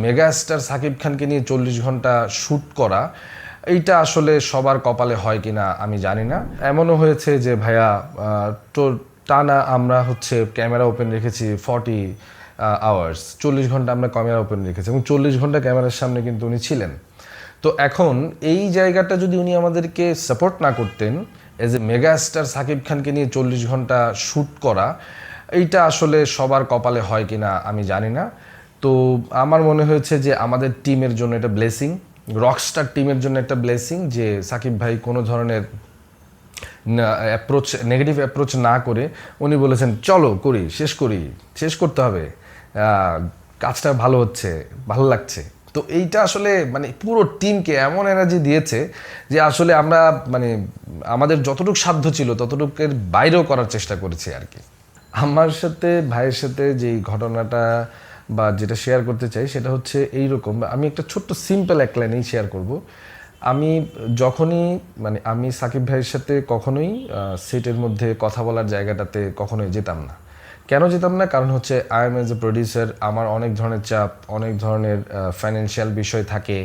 Mega star Shakib খানকে নিয়ে 40 ঘন্টা শ্যুট করা, এইটা আসলে সবার কপালে হয় কিনা আমি জানি না। এমনও হয়েছে যে ভাইয়া তো টানা আমরা হচ্ছে ক্যামেরা ওপেন রেখেছি 40 আওয়ার্স, 40 ঘন্টা আমরা ক্যামেরা ওপেন রেখেছি এবং 40 ঘন্টা ক্যামেরার সামনে কিন্তু উনি ছিলেন। তো এখন এই জায়গাটা যদি উনি আমাদেরকে সাপোর্ট না করতেন, as a mega star Shakib খানকে নিয়ে 40 ঘন্টা শ্যুট করা, এইটা আসলে সবার কপালে হয় কিনা আমি জানি না। তো আমার মনে হয়েছে যে আমাদের টিমের জন্য এটা ব্লেসিং, রকস্টার টিমের জন্য একটা ব্লেসিং যে সাকিব ভাই কোনো ধরনের নেগেটিভ অ্যাপ্রোচ না করে উনি বলেছেন চলো করি, শেষ করতে হবে, কাজটা ভালো হচ্ছে, ভালো লাগছে। তো এইটা আসলে মানে পুরো টিমকে এমন এনার্জি দিয়েছে যে আসলে আমরা মানে আমাদের যতটুকু সাধ্য ছিল ততটুকুর বাইরেও করার চেষ্টা করেছি আর কি। আমার সাথে ভাইয়ের সাথে যেই ঘটনাটা বা যেটা শেয়ার করতে চাই সেটা হচ্ছে এইরকম, আমি একটা ছোট্ট সিম্পল এক লাইনেই শেয়ার করব। আমি যখনই মানে আমি সাকিব ভাইয়ের সাথে কখনোই সেটের মধ্যে কথা বলার জায়গাটাতে কখনোই যেতাম না। কেন যেতাম না? কারণ হচ্ছে I am as a producer, আমার অনেক ধরনের চাপ, অনেক ধরনের ফাইন্যান্সিয়াল বিষয় থাকে,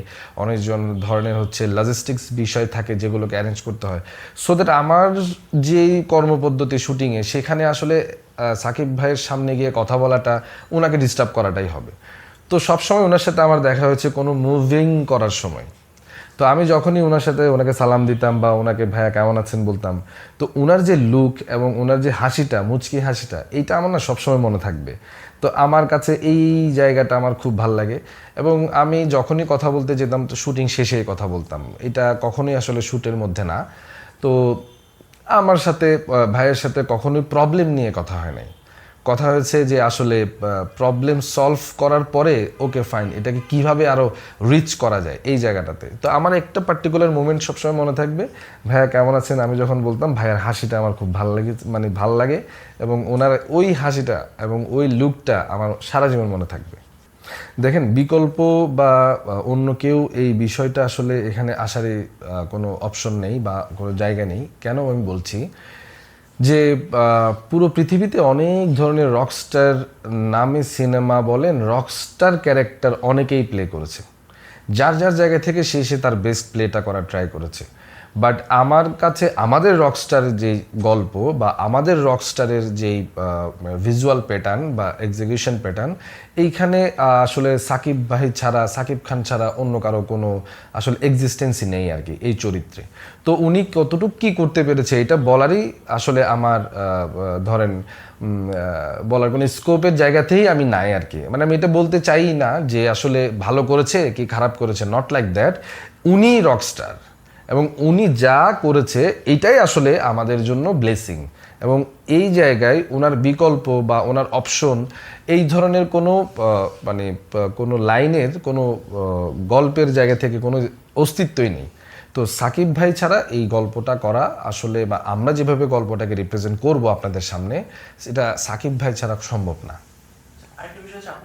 অনেক ধরনের হচ্ছে লজিস্টিক্স বিষয় থাকে যেগুলোকে অ্যারেঞ্জ করতে হয়। সো দ্যাট আমার যেই কর্মপদ্ধতি শুটিংয়ে সেখানে আসলে সাকিব ভাইয়ের সামনে গিয়ে কথা বলাটা ওনাকে ডিস্টার্ব করাটাই হবে। তো সবসময় ওনার সাথে আমার দেখা হয়েছে কোনো মুভিং করার সময়। তো আমি যখনই ওনার সাথে ওনাকে সালাম দিতাম বা ওনাকে ভাইয়া কেমন আছেন বলতাম, তো ওনার যে লুক এবং ওনার যে হাসিটা, মুচকি হাসিটা, এইটা আমার না সবসময় মনে থাকবে। তো আমার কাছে এই জায়গাটা আমার খুব ভাল লাগে এবং আমি যখনই কথা বলতে যেতাম তো শুটিং শেষেই কথা বলতাম, এটা কখনোই আসলে শ্যুটের মধ্যে না। তো আমার সাথে ভাইয়ের সাথে কখনোই প্রবলেম নিয়ে কথা হয় নাই। কথা হয়েছে যে আসলে প্রবলেম সলভ করার পরে ওকে ফাইন, এটাকে কিভাবে আরও রিচ করা যায় এই জায়গাটাতে। তো আমার একটা পার্টিকুলার মোমেন্ট সবসময় মনে থাকবে, ভাইয়া কেমন আছেন আমি যখন বলতাম, ভাইয়ার হাসিটা আমার খুব ভালো লাগে, মানে ভাল লাগে এবং ওনার ওই হাসিটা এবং ওই লুকটা আমার সারা জীবন মনে থাকবে। দেখেন, বিকল্প বা অন্য কেউ এই বিষয়টা আসলে এখানে আসারই কোনো অপশন নেই বা কোনো জায়গা নেই। কেন আমি বলছি যে পুরো পৃথিবীতে অনেক ধরনের রকস্টার নামে সিনেমা বলেন, রকস্টার ক্যারেক্টার অনেকেই প্লে করেছে, যার যার জায়গা থেকে সে তার বেস্ট প্লেটা করার ট্রাই করেছে। বাট আমার কাছে আমাদের রকস্টারের যেই গল্প বা আমাদের রকস্টারের যেই ভিজুয়াল প্যাটার্ন বা এক্সিকিউশন প্যাটার্ন, এইখানে আসলে সাকিব ভাই ছাড়া, সাকিব খান ছাড়া অন্য কারো কোনো আসলে এক্সিস্টেন্সই নেই আর কি এই চরিত্রে। তো উনি কতটুকু কী করতে পেরেছে এটা বলারই আসলে আমার ধরেন বলার কোনো স্কোপের জায়গাতেই আমি নাই আর কি। মানে আমি এটা বলতে চাই না যে আসলে ভালো করেছে কি খারাপ করেছে, নট লাইক দ্যাট। উনি রকস্টার এবং উনি যা করেছে এটাই আসলে আমাদের জন্য ব্লেসিং। এবং এই জায়গায় ওনার বিকল্প বা ওনার অপশন এই ধরনের কোনো মানে কোনো লাইনের কোনো গল্পের জায়গা থেকে কোনো অস্তিত্বই নেই। তো সাকিব ভাই ছাড়া এই গল্পটা করা আসলে, বা আমরা যেভাবে গল্পটাকে রিপ্রেজেন্ট করব আপনাদের সামনে, সেটা সাকিব ভাই ছাড়া সম্ভব না।